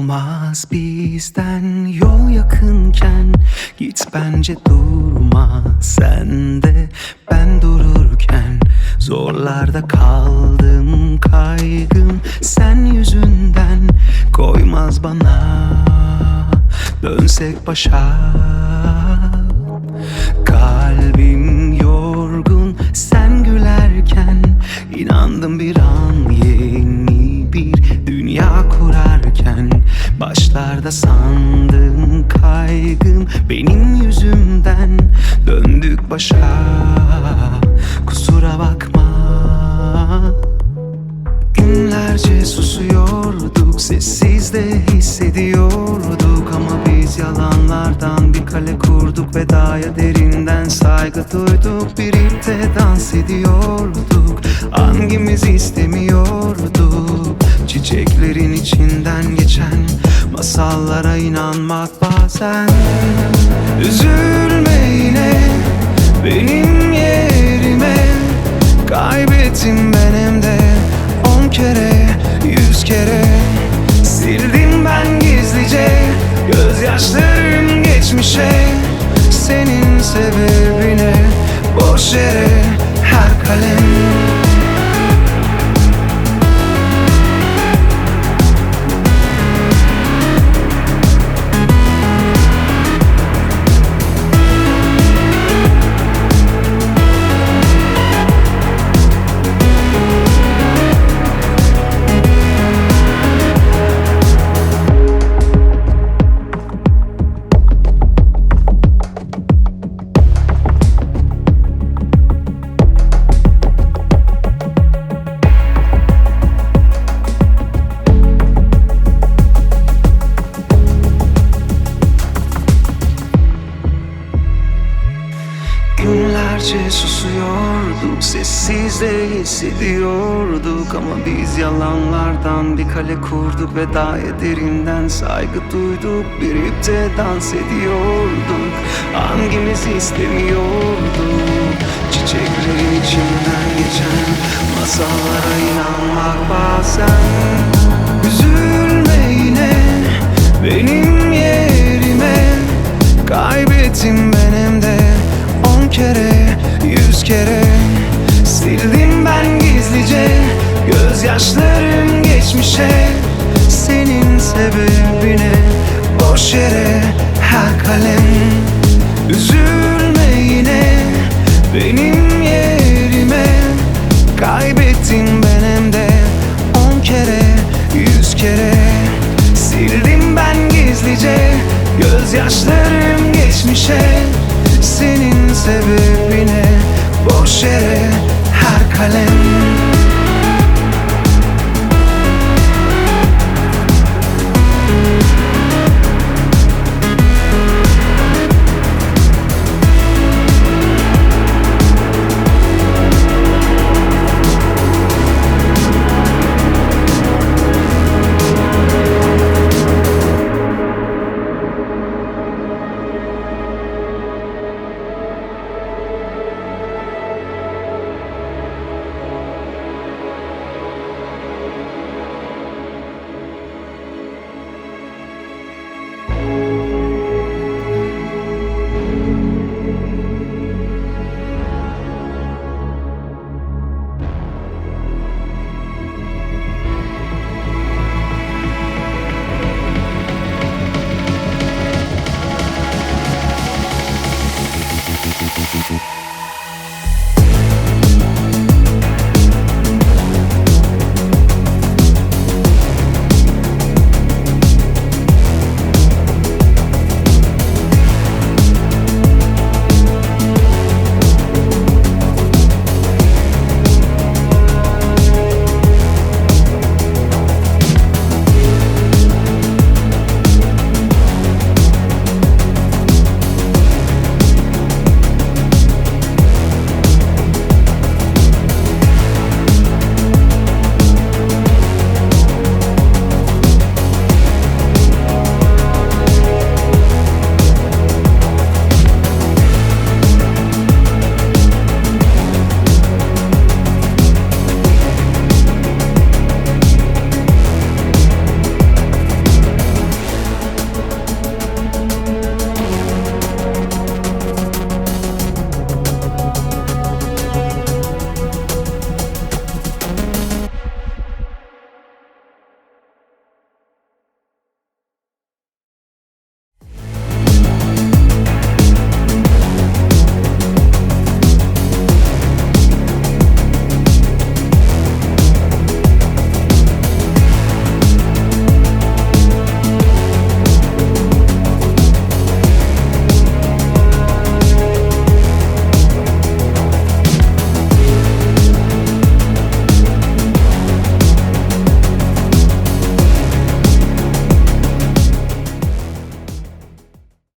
olmaz bizden. Yol yakınken git, bence durma sen de. Ben dururken zorlarda kaldım, kaygım sen yüzünden koymaz bana. Dönsek başa, kalbim yorgun sen gülerken. İnandım bir an yeni bir dünya kurarken. Başlarda sandım kaygım benim yüzümden. Döndük başa, kusura bakma. Günlerce susuyorduk, sessiz de hissediyorduk. Ama biz yalanlardan bir kale kurduk. Vedaya derinden saygı duyduk. Birlikte dans ediyorduk, hangimiz istemiyorduk. Çiçeklerin içinden geçen masallara inanmak bazen. Üzülme yine benim yerime. Kaybettim ben hem de 10 kere 100 kere. Sildim ben gizlice gözyaşlarım geçmişe. Senin sebebine boş yere her kalem. Günlerce susuyorduk, sessiz de hissediyorduk. Ama biz yalanlardan bir kale kurduk. Vedaya derinden saygı duyduk. Birlikte dans ediyorduk, hangimiz istemiyorduk. Çiçeklerin içinden geçen masallara inanmak bazen. Üzülme yine benim yerime. Kaybettim ben hem de 10 kere 100 kere. Sildim ben gizlice gözyaşlarım geçmişe. Senin sebebine boş yere her kalem. Üzülme yine benim yerime. Kaybettim ben hem de 10 kere 100 kere. Sildim ben gizlice gözyaşlarım geçmişe. Senin sebebine boş yere her kalem.